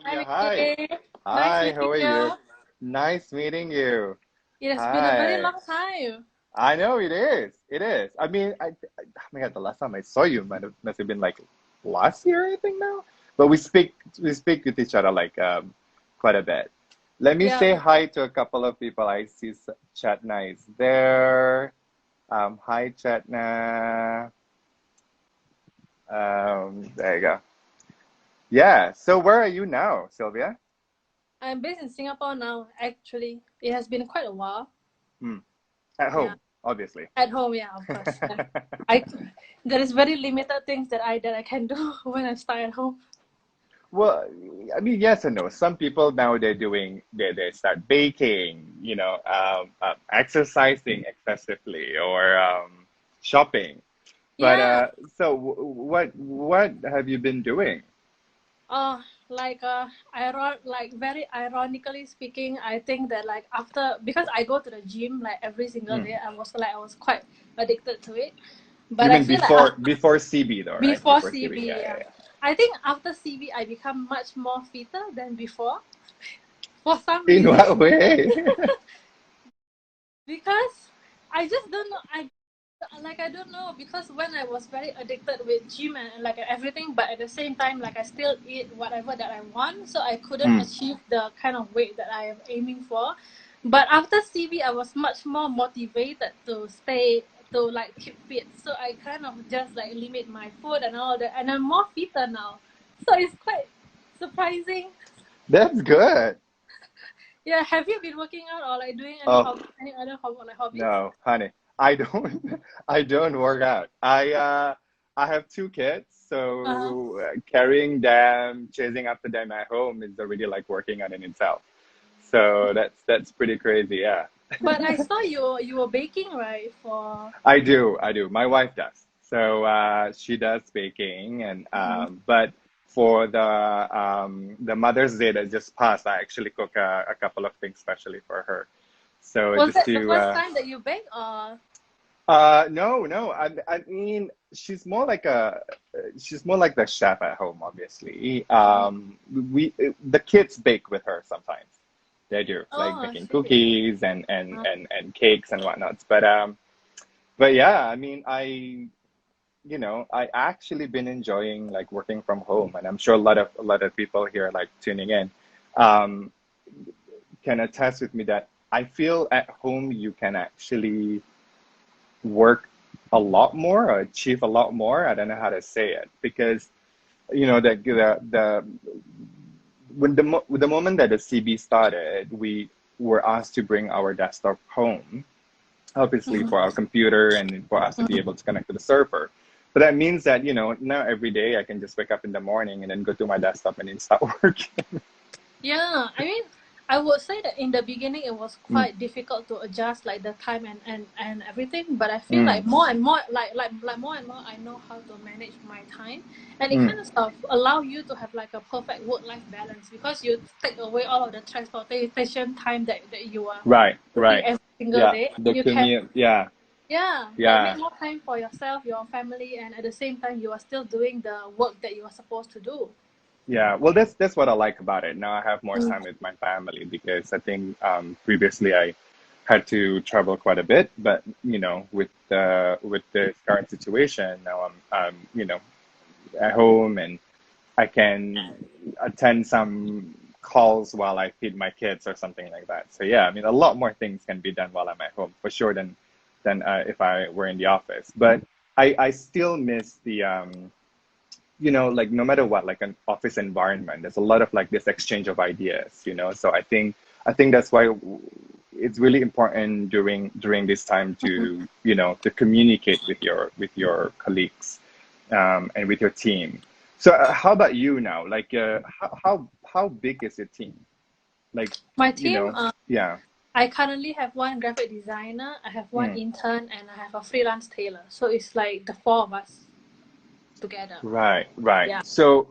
Hi, Silvia. Hi. Mickey. Nice Hi, how meeting are you? you. Nice meeting you. It has been a very Hi. long time. I know it is. It is. I mean, oh my God, the last time I saw you must have been like last year, I think now. But we speak with each other like quite a bit. Let me Yeah. say hi to a couple of people. I see Chatna is there. Hi Chatna. There you go. Yeah. So where are you now, Sylvia? I'm based in Singapore now, actually. It has been quite a while. Hmm. At Yeah. home, obviously. At home, yeah, of course. I there is very limited things that I can do when I stay at home. Well, I mean, yes and no. Some people now they start baking, exercising excessively or shopping. But Yeah. so what have you been doing? Uh like very ironically speaking, I think that like after because I go to the gym like every single Hmm. day, I was quite addicted to it. But You I mean feel like before CB though, right? before Before CB, CB, yeah, yeah. yeah, I think after CB, I become much more fitter than before for some yeah. In reason. what way? Because I just don't know. I don't know because when I was very addicted with gym and like everything, but at the same time, like I still eat whatever that I want, so I couldn't Hmm. achieve the kind of weight that I am aiming for. But after CB, I was much more motivated to stay to like keep fit. So I kind of just like limit my food and all that, and I'm more fitter now. So it's quite surprising. That's good. Yeah, have you been working out or like doing any Oh, hobby, any other hobbies? no, honey, I don't. I don't work out. I have two kids, Uh, so carrying them, chasing after them at home is already like working out in itself. So that's pretty crazy. Yeah, but I saw you were baking, right? For I do. I do. My wife does. So she does baking, and Mhm. but for the Mother's Day that just passed, I actually cook a couple of things specially for her. So Was just that the to first time that you baked, or no, no. I mean, she's more like the chef at home, obviously. The kids bake with her sometimes. They do, like oh, I making see. cookies and Uh, cakes and whatnots. But yeah, I mean, I actually been enjoying like working from home, and I'm sure a lot of people here like tuning in, um, can attest with me that I feel at home you can actually work a lot more or achieve a lot more. I don't know how to say it because the the moment that the CB started, we were asked to bring our desktop home, obviously for our computer and for us to be able to connect to the server. But that means that now every day I can just wake up in the morning and then go to my desktop and then start working. yeah, I mean, I would say that in the beginning it was Mm, quite difficult to adjust like the time and everything. But I feel mm, like more and more like more and more I know how to manage my time, and it mm. kind of stuff allow you to have like a perfect work life balance because you take away all of the transportation time that you are Right, working right. every single Yeah, day, the and you can commute. Yeah, like yeah. make more time for yourself, your family, and at the same time you are still doing the work that you are supposed to do. Yeah, well, that's what I like about it. Now I have more Mm. time with my family because I think previously I had to travel quite a bit, but with the current situation now I'm at home and I can attend some calls while I feed my kids or something like that. So yeah, I mean a lot more things can be done while I'm at home for sure than if I were in the office. But I still miss like no matter what, like an office environment, there's a lot of like this exchange of ideas. So I think that's why it's really important during this time to communicate with your colleagues, and with your team. So how about you now? Like how big is your team? Like My you team, know, yeah. I currently have one graphic designer, I have one Mm. intern, and I have a freelance tailor. So it's like the four of us together. Right, right. Yeah. So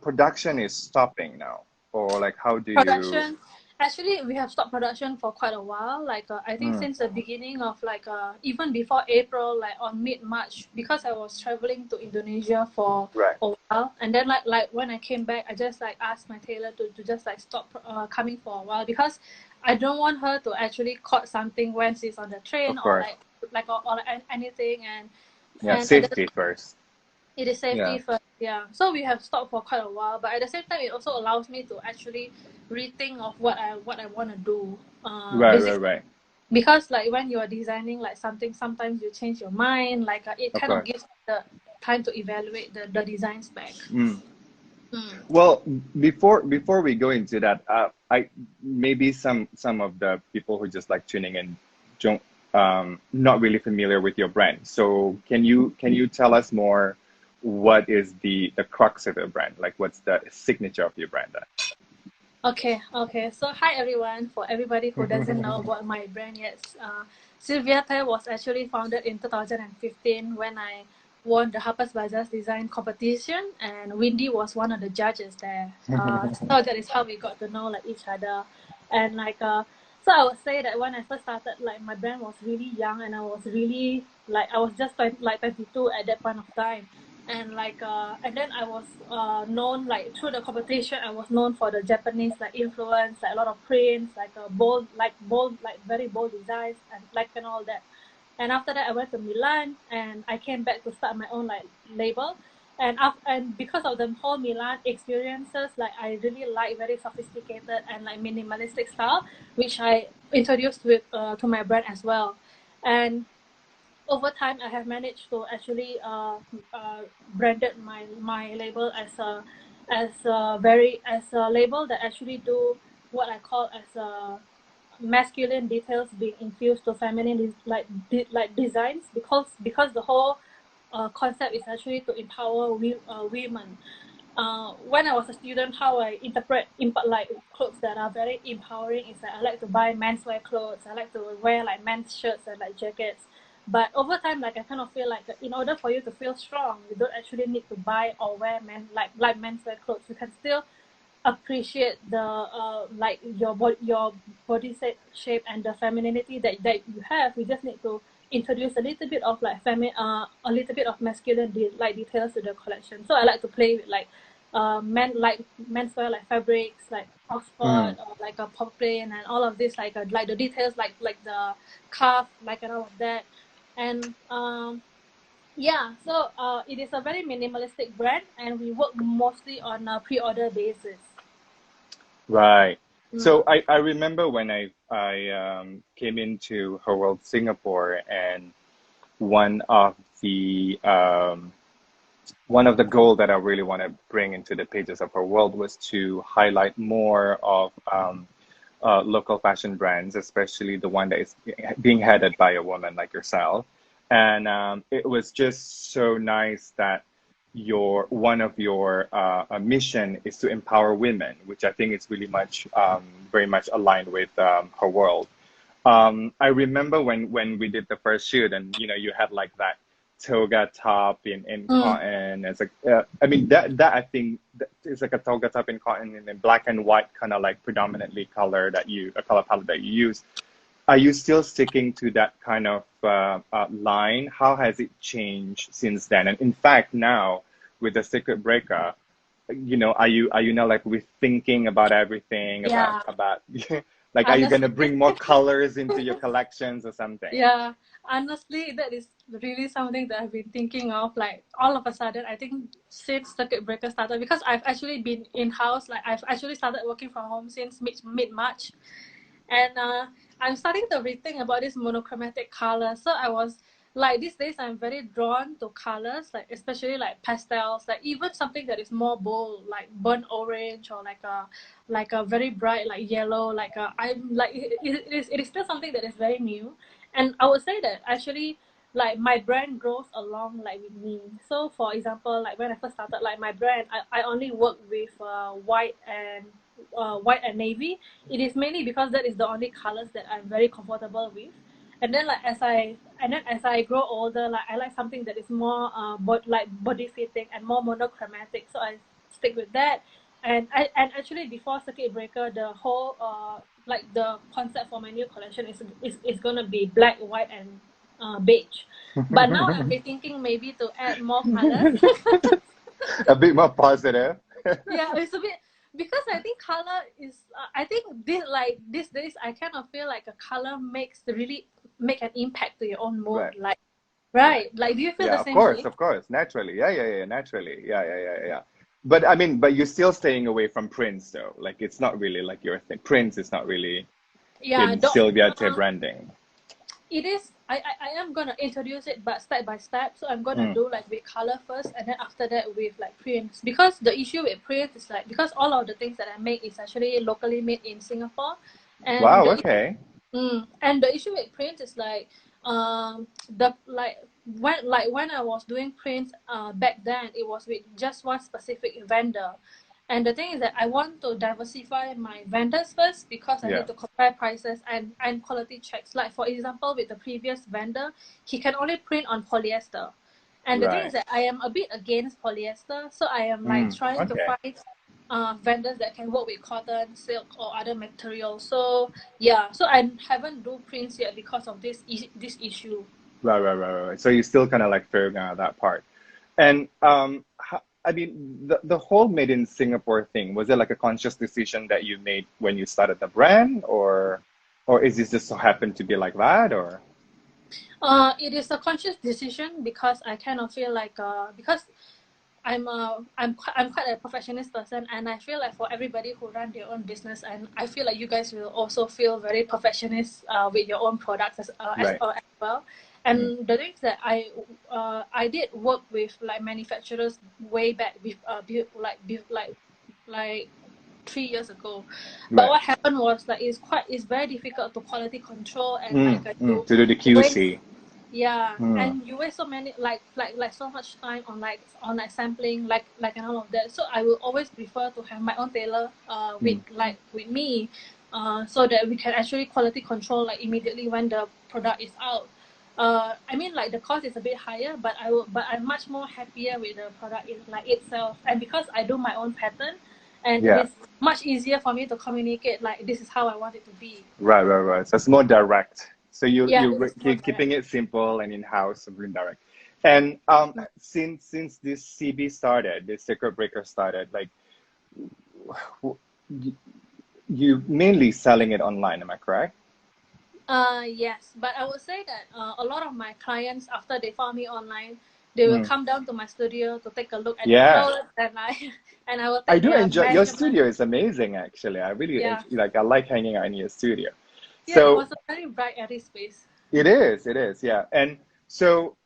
production is stopping now, or like how do you? Production. Actually, we have stopped production for quite a while. Like I think Mm, since the beginning of like even before April, like on mid-March, because I was traveling to Indonesia for right. a while, and then like when I came back, I just like asked my tailor to just like stop coming for a while because I don't want her to actually caught something when she's on the train Of course. or like anything Yeah, and at the safety first. it is safety Yeah. first, yeah. So we have stopped for quite a while, but at the same time, it also allows me to actually rethink of what I want to do. Right, right, Basically, right. because like when you are designing like something, sometimes you change your mind. Like it Of kind of course. gives the time to evaluate the design spec. Mm. Mm. Well, before we go into that, I maybe some of the people who just like tuning in don't not really familiar with your brand. So can you tell us more? What is the crux of your brand? Like, what's the signature of your brand? Okay. So hi everyone. For everybody who doesn't know about my brand yet, Silvia Teh was actually founded in 2015 when I won the Harper's Bazaar's design competition, and Windy was one of the judges there. So that is how we got to know like each other, and so I would say that when I first started, like my brand was really young, and I was really like I was just 22 at that point of time, and then I was known like through the competition. I was known for the Japanese like influence, like a lot of prints, like a bold like very bold designs and all that. And after that I went to Milan and I came back to start my own like label. And because of the whole Milan experiences, like I really like very sophisticated and like minimalistic style, which I introduced with to my brand as well. And over time I have managed to actually branded my label as a label that actually do what I call as a masculine details being infused to feminine like designs because the whole concept is actually to empower women. When I was a student, how I interpret like clothes that are very empowering is that I like to buy menswear clothes. I like to wear like men's shirts and like jackets. But over time, like I kind of feel like in order for you to feel strong, you don't actually need to buy or wear like menswear clothes. You can still appreciate the like your body shape and the femininity that you have. We just need to introduce a little bit of like a little bit of masculine like details to the collection. So I like to play with like menswear like fabrics like Mm. Oxford or like a poplin and all of this like the details like the cuff like and all of that. And yeah, so it is a very minimalistic brand and we work mostly on a pre-order basis. Right. Mm. So I remember when I came into Her World Singapore, and one of the um, one of the goal that I really want to bring into the pages of Her World was to highlight more of local fashion brands, especially the one that is being headed by a woman like yourself. And it was just so nice that your one of your mission is to empower women, which I think is really much very much aligned with Her World. I remember when we did the first shoot, and you had like that toga top in Mm. cotton. It's like I mean that I think it's like a toga top in cotton and in black and white kind of like predominantly color that you a color palette that you use. Are you still sticking to that kind of line? How has it changed since then? And in fact, now with the circuit breaker, are you now like rethinking about everything about Yeah, like are you gonna honestly, bring more colors into your collections or something? yeah, honestly, that is really something that I've been thinking of. Like all of a sudden, I think since circuit breaker started, because I've actually been in house, like I've actually started working from home since mid March, and I'm starting to rethink about this monochromatic color. So I was like these days I'm very drawn to colors, like especially like pastels, like even something that is more bold, like burnt orange or like a very bright like yellow. I'm like it is still something that is very new, and I would say that actually like my brand grows along like with me. So for example, like when I first started like my brand, I only work with white and navy. It is mainly because that is the only colors that I'm very comfortable with. And then as I grow older, like I like something that is more like body fitting and more monochromatic. So I stick with that. and actually before circuit breaker, the whole like the concept for my new collection is gonna be black, white, and beige. But now I'm rethinking maybe to add more colors. A bit more positive. Yeah, it's a bit because I think color is. I think these days I kind of feel like a color makes really make an impact to your own mood. Right. Like Right. right, like do you feel Yeah, the same way? of course, naturally. Yeah, naturally. Yeah. But I mean, but you're still staying away from Prince though. Like it's not really like your thing. Prince is not really Yeah, in Silvia Teh branding. it is. I am gonna introduce it, but step by step. So I'm gonna Mm. do like with color first, and then after that with like prints. Because the issue with prints is like because all of the things that I make is actually locally made in Singapore, and Wow, the okay. and the issue with prints is like the when I was doing prints back then it was with just one specific vendor. And the thing is that I want to diversify my vendors first because I Yeah. need to compare prices and quality checks. Like for example, with the previous vendor, he can only print on polyester. And the thing is Right. that I am a bit against polyester, so I am like Mm. trying to Okay. find vendors that can work with cotton, silk, or other materials. So yeah, so I haven't do prints yet because of this issue. Right. So you're still kind of like figuring out that part. And I mean, the whole made in Singapore thing, was it like a conscious decision that you made when you started the brand, or is this just so happened to be like that, or? It is a conscious decision because I kind of feel like because I'm quite a perfectionist person, and I feel like for everybody who run their own business, and I feel like you guys will also feel very perfectionist with your own products Right. as well. Mm. And the thing is that I did work with like manufacturers way back with like 3 years ago. But Right. what happened was like it's very difficult to quality control, and like you To do the waste QC. yeah, Mm. and you waste so many like so much time on like sampling and all of that. So I will always prefer to have my own tailor Mm. with me, so that we can actually quality control like immediately when the product is out. I mean like the cost is a bit higher, but I'm much more happier with the product like itself, and because I do my own pattern, and it Yeah. is much easier for me to communicate like this is how I want it to be. Right. So it's more direct. So Yeah, it is more direct. keeping it simple and in house, and direct. And since this CB started, this circuit breaker started, like w- y- you mainly selling it online, am I correct? Yes, but I would say that a lot of my clients, after they found me online, they will Mm. come down to my studio to take a look at the Yeah, clothes, and I and I will I take do their enjoy your measurement. studio. Is amazing, actually. I really Yeah, like. I like hanging out in your studio. yeah, it So was a very bright, airy space. it is, yeah. And so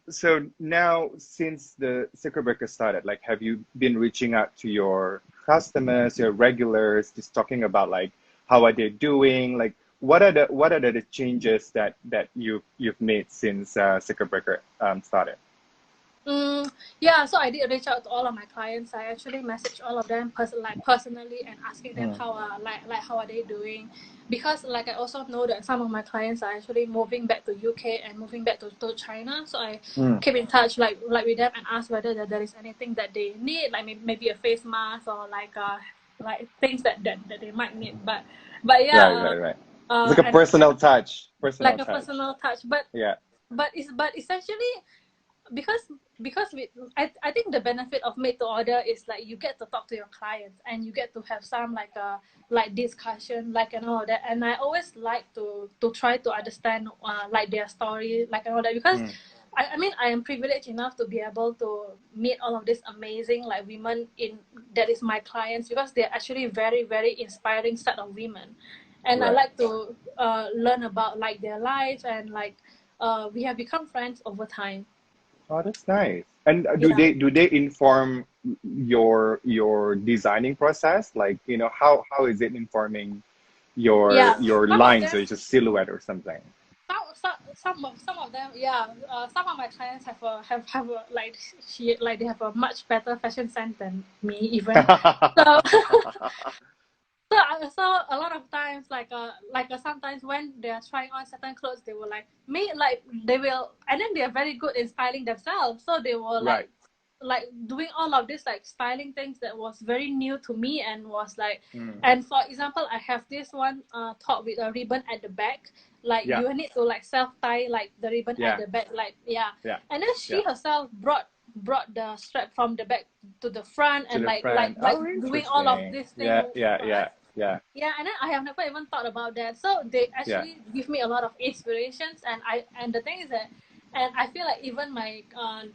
now, since the circuit breaker started, like, have you been reaching out to your customers, your regulars, just talking about like how are they doing? Like, what are the changes that you've made since circuit breaker started? Yeah, so I did reach out to all of my clients. I actually messaged all of them personally and asking them Mm, how how are they doing, because like I also know that some of my clients are actually moving back to UK and moving back to China. So I mm, keep in touch like with them and ask whether there is anything that they need, like maybe a face mask or like things that they might need. But yeah, right. It's like a and personal like a touch. personal touch. But Yeah, but essentially because I think the benefit of made to order is like you get to talk to your clients and you get to have some like discussion like and all that, and I always like to try to understand like their story like and all that, because mm, I mean I am privileged enough to be able to meet all of these amazing like women in that is my clients, because they're actually very inspiring set of women, and I right. like to learn about like their lives, and like we have become friends over time. Oh, that's nice. And Yeah. do they inform your designing process? Like, how is it informing Yeah, your some of lines, them, or just silhouette or something? some of them, yeah. Some of my clients have a, like they have a much better fashion sense than me even. So so a lot of times sometimes when they are trying on certain clothes, they will and then they are very good in styling themselves. So they will like Right. like doing all of this like styling things that was very new to me, and was like, Mm. and for example, I have this one top with a ribbon at the back, like Yeah. you need to like self tie like the ribbon at Yeah. the back, like yeah. Yeah. And then Yeah. she herself brought the strap from the back to the front, To and the front. like Oh, doing all of interesting. this thing Yeah. Yeah. for Yeah. us. Yeah. Yeah, and then I have never even thought about that. So they Yeah. actually give me a lot of inspirations, and the thing is that, and I feel like even my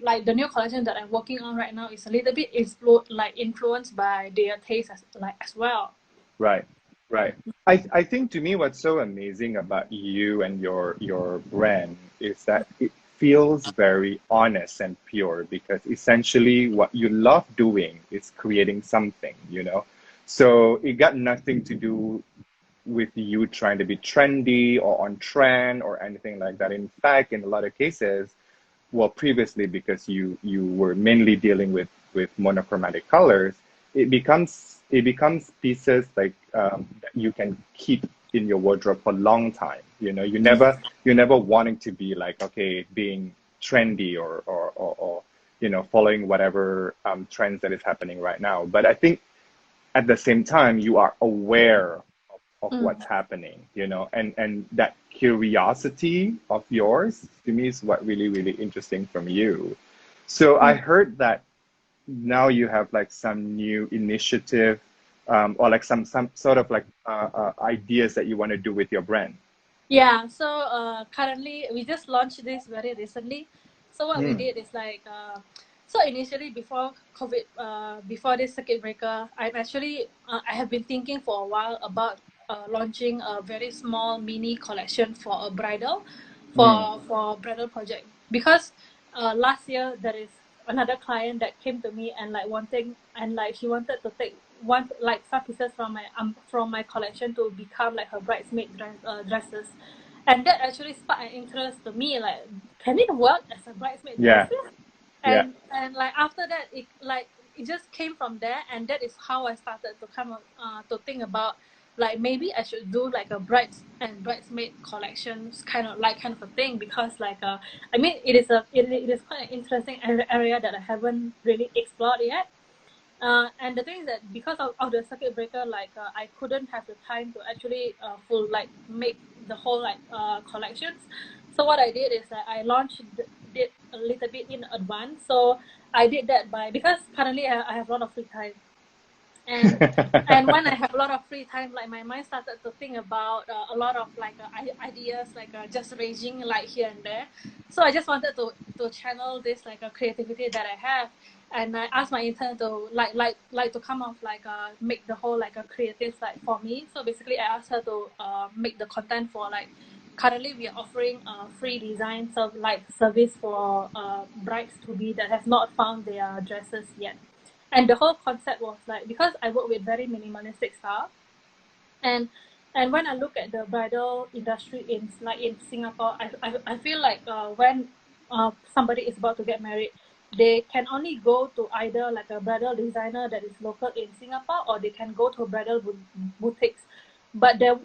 like the new collection that I'm working on right now is a little bit influenced by their taste as well. Right, right. I think to me what's so amazing about you and your brand is that it feels very honest and pure because essentially what you love doing is creating something, you know. So it got nothing to do with you trying to be trendy or on trend or anything like that. In fact, in a lot of cases, well, previously because you were mainly dealing with monochromatic colors, it becomes pieces like that you can keep in your wardrobe for a long time. You know, you never wanting to be like, okay, being trendy or you know, following whatever trends that is happening right now. But I think at the same time you are aware of Mm. what's happening, you know, and that curiosity of yours to me is what really really interesting from you. So I Mm. heard that now you have like some new initiative, or like some sort of like ideas that you want to do with your brand. Yeah, so currently we just launched this very recently. So what we Mm, did is like, so initially before COVID, before this circuit breaker, I have been thinking for a while about launching a very small mini collection for a bridal, mm, for bridal project, because last year there is another client that came to me and like wanting, and like she wanted to take one like some pieces from my collection to become like her dresses, and that actually sparked an interest to me, like, can it work as a bridesmaid yeah, dresses? yeah, And like after that, it just came from there, and that is how I started to come up to think about, like, maybe I should do like a brides and bridesmaid collections kind of a thing, because like I mean, it is quite an interesting area that I haven't really explored yet. And the thing is that because of the circuit breaker, like I couldn't have the time to actually full like make the whole like collections. So what I did is that I launched it a little bit in advance. So I did that by, because currently I have a lot of free time, and when I have a lot of free time, like my mind started to think about a lot of like ideas, like just ranging like here and there. So I just wanted to channel this like a creativity that I have, and I asked my intern to to come up like make the whole like a creative like for me. So basically I asked her to make the content for like, currently we are offering free design service for brides to be that have not found their dresses yet. And the whole concept was like, because I work with very minimalistic style, and when I look at the bridal industry in Singapore, I feel like when somebody is about to get married, they can only go to either like a bridal designer that is local in Singapore, or they can go to bridal boutiques. But there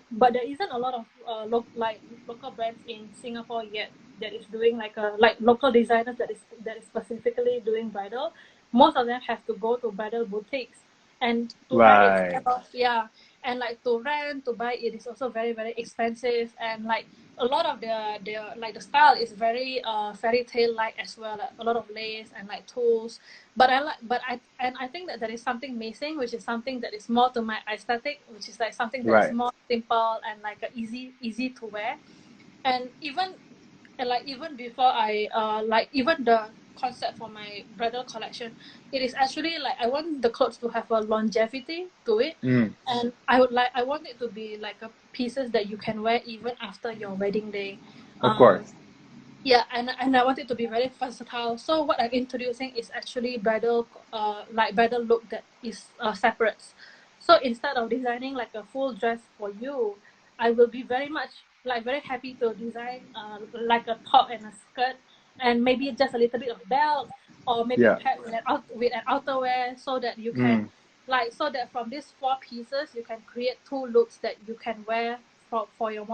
isn't a lot of local brands in Singapore yet that is doing like local designers that is specifically doing bridal. Most of them have to go to bridal boutiques, and to rent right, itself, yeah, and like to rent to buy it is also very very expensive, and like a lot of the style is very fairy tale like as well, like a lot of lace and like tools. But I think that there is something missing, which is something that is more to my aesthetic, which is like something that is right, more simple and like easy to wear. And even before I like even the concept for my bridal collection, it is actually like I want the clothes to have a longevity to it, mm, and I want it to be like a pieces that you can wear even after your wedding day. of um course, yeah, and I want it to be very versatile. So what I'm introducing is actually bridal look that is separate. So instead of designing like a full dress for you, I will be very much like very happy to design like a top and a skirt, and maybe just a little bit of belt, or maybe yeah, paired with an outerwear, so that you can mm, so that from these four pieces you can create two looks that you can wear for your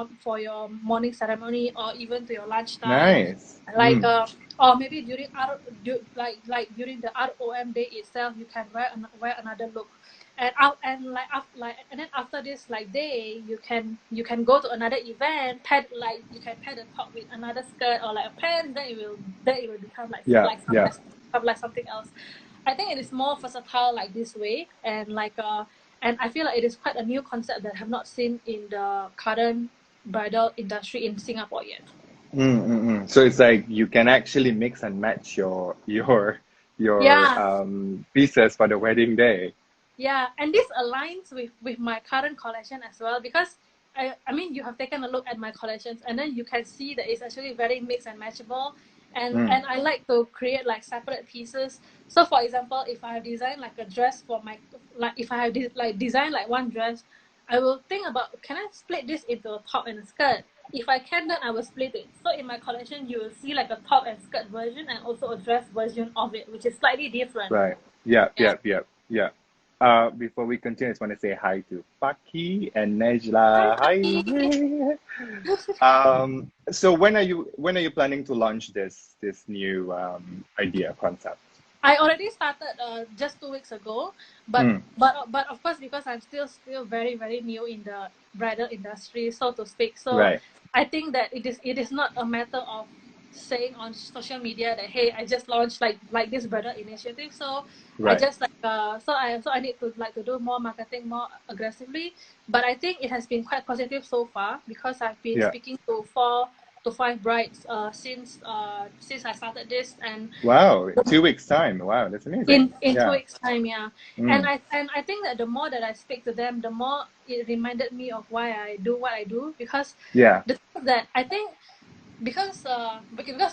morning ceremony, or even to your lunchtime. nice, Like mm, or maybe during like during the ROM day itself, you can wear another look, and out and like after like and then after this like day, you can go to another event, pair like you can pair the top with another skirt or like a pants, then it will become Yeah, yeah. like something else. I think it is more versatile like this way, and I feel like it is quite a new concept that I have not seen in the current bridal industry in Singapore yet. So it's like you can actually mix and match your Yeah, pieces for the wedding day. yeah, and this aligns with my current collection as well because I mean you have taken a look at my collections and then you can see that it's actually very mix and matchable, Mm, and I like to create like separate pieces. So for example, if I have designed like a dress for my like if I have like designed like one dress, I will think about can I split this into a top and a skirt. If I can, then I will split it. So in my collection, you will see like a top and skirt version and also a dress version of it, which is slightly different. right. Yeah, Yeah. yeah, yeah, yeah. Before we continue, I just want to say hi to Paki and Hi, Nejla. Taki. Hi. So when are you planning to launch this new idea concept? I already started just 2 weeks ago, but Mm, but of course because I'm still very very new in the bridal industry, so to speak. So right, I think that it is not a matter of saying on social media that hey I just launched like this bridal initiative. So I right. just like so I need to like to do more marketing more aggressively. But I think it has been quite positive so far because I've been Yeah. speaking to 4 to 5 brides since I started this, and Wow, 2 weeks time. Wow, that's amazing. in two Yeah. weeks time, yeah. and Mm, i and I think that the more that I speak to them, the more it reminded me of why I do what I do, because yeah. the thing is that I think because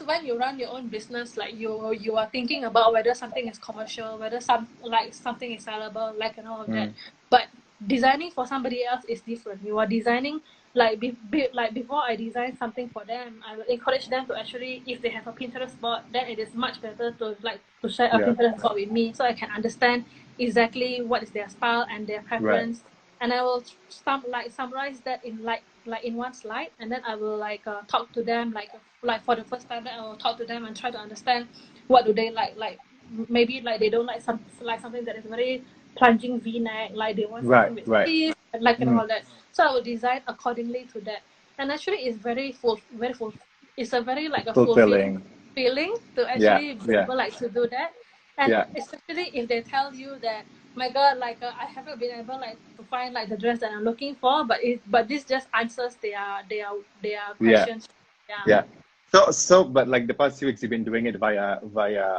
when you run your own business, like you are thinking about whether something is commercial, whether something is sellable, like and all of that. Mm, But designing for somebody else is different. You are designing like before I design something for them, I will encourage them to actually, if they have a Pinterest board, then it is much better to like to share a yeah. Pinterest board with me so I can understand exactly what is their style and their Right. preference, and I will summarize that in like in one slide, and then I will talk to them like for the first time. Then I will talk to them and try to understand what do they like maybe like they don't like something that is very plunging V-neck, like they want Right. something with Right. sleeves and Mm, all that. So I will design accordingly to that, and actually it's very full. It's a very like a fulfilling fulfilling. feeling to Yeah. actually be Yeah. able like to do that, and Yeah. especially if they tell you that my god, I haven't been able like to find like the dress that I'm looking for, but this just answers their Yeah. questions. Yeah. Yeah. So, but like the past 2 weeks, you've been doing it via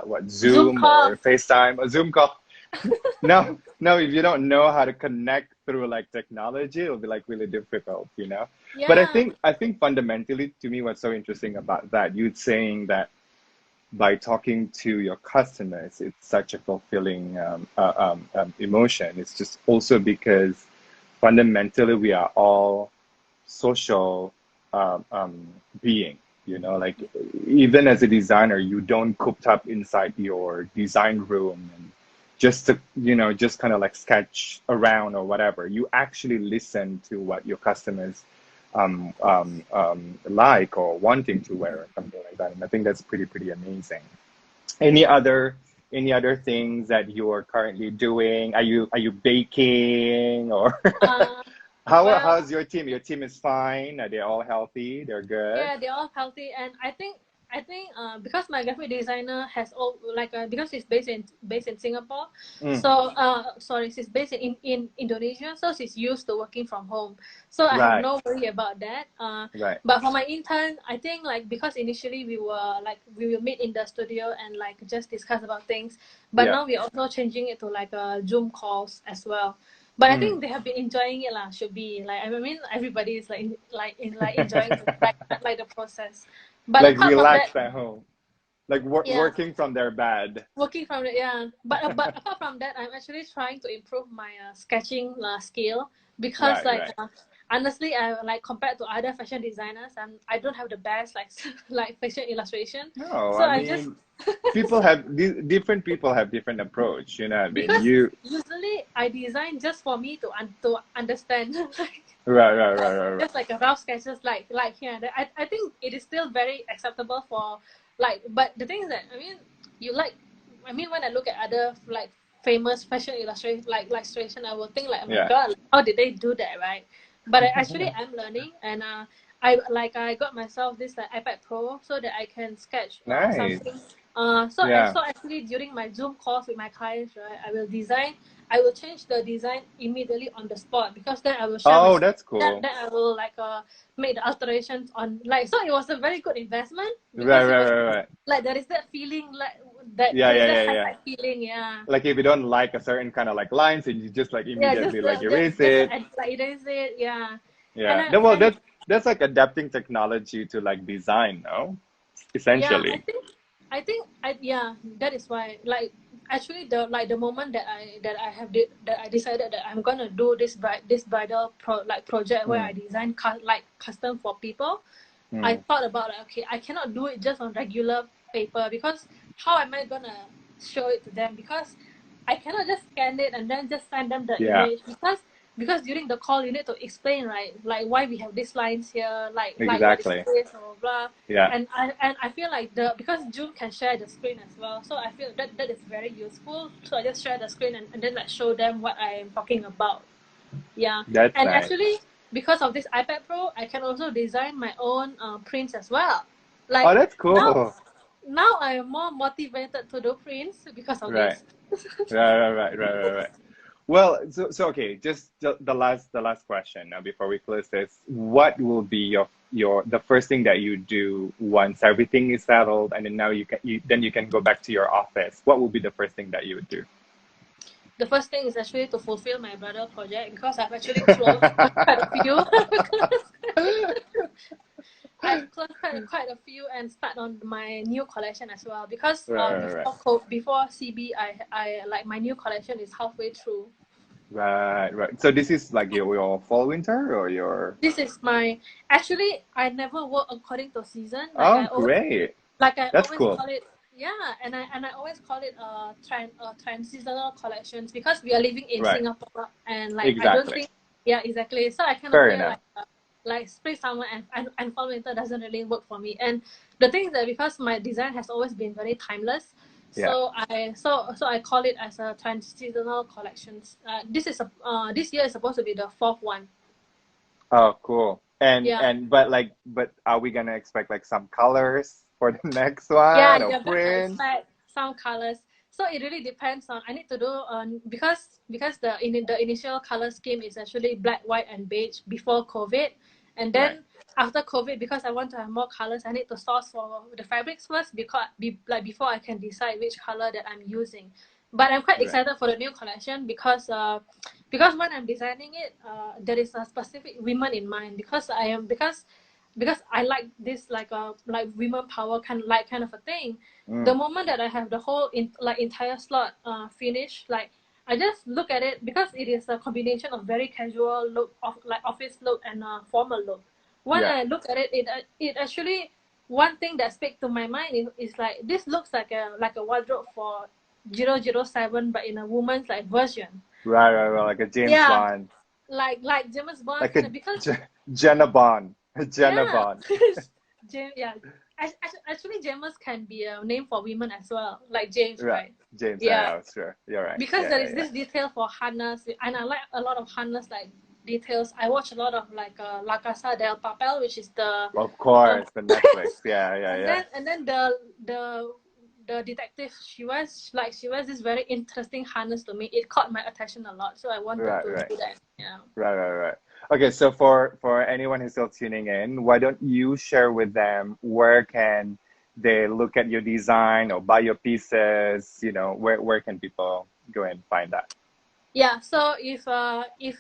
what, Zoom Zoom call. or FaceTime or Zoom call. Now, if you don't know how to connect through like technology, it'll be like really difficult. But I Yeah. think I think fundamentally, to me, what's so interesting about that, you saying that by talking to your customers, it's such a fulfilling emotion. It's just also because fundamentally we are all social being. Like even as a designer, you don't cooped up inside your design room and just kind of like sketch around or whatever. You actually listen to what your customers like or wanting to wear or something like that. And I think that's pretty amazing. Any other any other things that you are currently doing? Are you baking or Uh, how's well, your team? Your team is fine. Are they all healthy? They're good. yeah, they're all healthy, and I think because my graphic designer has all because she's based in Singapore, Mm, so sorry, she's based in Indonesia, so she's used to working from home, so I have right, no worry about that. right. But for my intern, I think like because initially we will meet in the studio and like just discuss about things, but Yeah. now we're also changing it to like Zoom calls as well. But I Mm. think they have been enjoying it lah. Should be like I mean everybody is like enjoying like the process. But Like apart from that, relaxed at home. Like yeah, working from their bed. working from it, yeah. But apart from that, I'm actually trying to improve my sketching skill because Right, right. honestly, I like compared to other fashion designers, I don't have the best like like fashion illustration. No, So I I just mean, different people have different approach. You know what I mean? because You usually I design just for me to understand like right, right, right, right, right. just like a rough sketches like here and there. I think it is still very acceptable like, but the thing is that, I mean, you like, I mean, when I look at other like famous fashion illustration, like illustration, I will think like, oh my Yeah. god, like, how did they do that, right? But I actually am learning, and I got myself this like iPad Pro so that I can sketch Nice. something. Yeah. So actually during my Zoom calls with my clients, right, I will change the design immediately on the spot, because then I will share my Oh, screen. that's cool. Then I will like make the alterations on, like, so it was a very good investment, Right, because it right, was right, right. like there is that feeling, like that Yeah, there is yeah, that yeah, yeah. highlight feeling, yeah. Like if you don't like a certain kind of like lines, and you just like Yeah, just immediately like erase it. like erase it, yeah. and Yeah. I Then well, and that's like adapting technology to like design, no? Yeah, Essentially. yeah, that is why, like, actually the moment that I decided that I'm gonna do this bridal project where I Mm. design like custom for people. I Mm. thought about, like, okay, I cannot do it just on regular paper, because how am I gonna show it to them? Because I cannot just scan it and then just send them the Yeah. image, because during the call you need to explain, right, like why we have these lines here, like what is Exactly. this or blah. Yeah. And I feel like because Zoom can share the screen as well, so I feel that is very useful. So I just share the screen, and then like show them what I am talking about. Yeah, That's and nice. actually, because of this iPad Pro, I can also design my own prints as well. Oh, Like, that's now, cool. now I am more motivated to do prints because of Right. this. Right, right, right, right, right, right. Well, so okay, just the last question now before we close this. What will be your the first thing that you do once everything is settled, and then now you can go back to your office? What will be the first thing that you would do? The first thing is actually to fulfill my brother project, because I've actually closed quite a few. I've closed quite a few and start on my new collection as well, because Right, right, before CB, I like my new collection is halfway through. right, right, right. So this is like your fall winter or your. This is my Actually, I never work according to season. Oh, great. I That's always cool. call it, yeah, and I always call it transitional collections, because we are living in Right. Singapore, and like I don't Exactly. think, yeah, exactly. So I kind of Fair feel enough. like spring, summer, and fall, winter doesn't really work for me. And the thing is that because my design has always been very timeless, Yeah. so I call it as a transitional collections. This year is supposed to be the fourth one. Oh, cool. And Yeah. and but are we gonna expect like some colors for the next Yeah, one or you're gonna print? expect some colors. So it really depends on. I need to do because the initial color scheme is actually black, white, and beige before COVID, and Right. then after COVID, because I want to have more colors, I need to source for the fabrics first, before I can decide which color that I'm using. But I'm quite Right. excited for the new collection, because when I'm designing it, there is a specific women in mind, because I like this, like women power kind of a thing. The Mm. moment that I have the whole entire slot finished, like I just look at it, because it is a combination of very casual look, of like office look, and formal look. When Yeah. I look at it, it actually, one thing that speaks to my mind is like, this looks like a wardrobe for 007, but in a woman's like version. Right, right, right. Like a James Yeah, Bond. like James Bond Like kind a of, because Jenna Bond. Jenna yeah. Bond. Yeah. Actually, James can be a name for women as well, like James, Right. right? James, Yeah, yeah, sure. You're right. because Yeah, there yeah, is yeah. this detail for harness, and I like a lot of harness like details. I watch a lot of like La Casa del Papel, which is Of the course, the Netflix. Yeah, yeah, and yeah. then the the detective, she wears this very interesting harness to me. It caught my attention a lot, so I wanted Right, to right. do that. Yeah. Right, right, right. Okay, so for anyone who's still tuning in, why don't you share with them where can they look at your design or buy your pieces? Where can people go and find that? Yeah, so if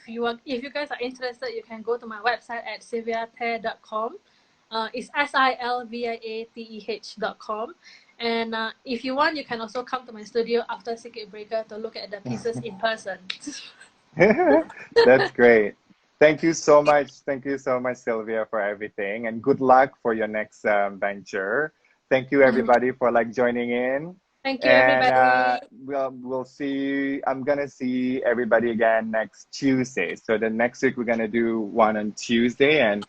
you guys are interested, you can go to my website at silviateh.com. It's silviaateh.com. And if you want, you can also come to my studio after circuit breaker to look at the pieces in person. That's great. Thank you so much. Thank you so much, Sylvia, for everything, and good luck for your next venture. Thank you, everybody, for like joining in, Thank you, and everybody. we'll see. I'm gonna see everybody again next Tuesday. So the next week we're gonna do one on Tuesday, and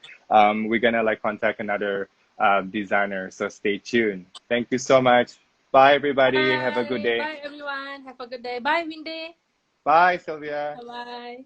we're gonna like contact another designer. So stay tuned. Thank you so much. Bye, everybody. Have a good Bye. day. Bye, everyone. Have a good day. Bye, Windy. Bye, Sylvia. Bye bye.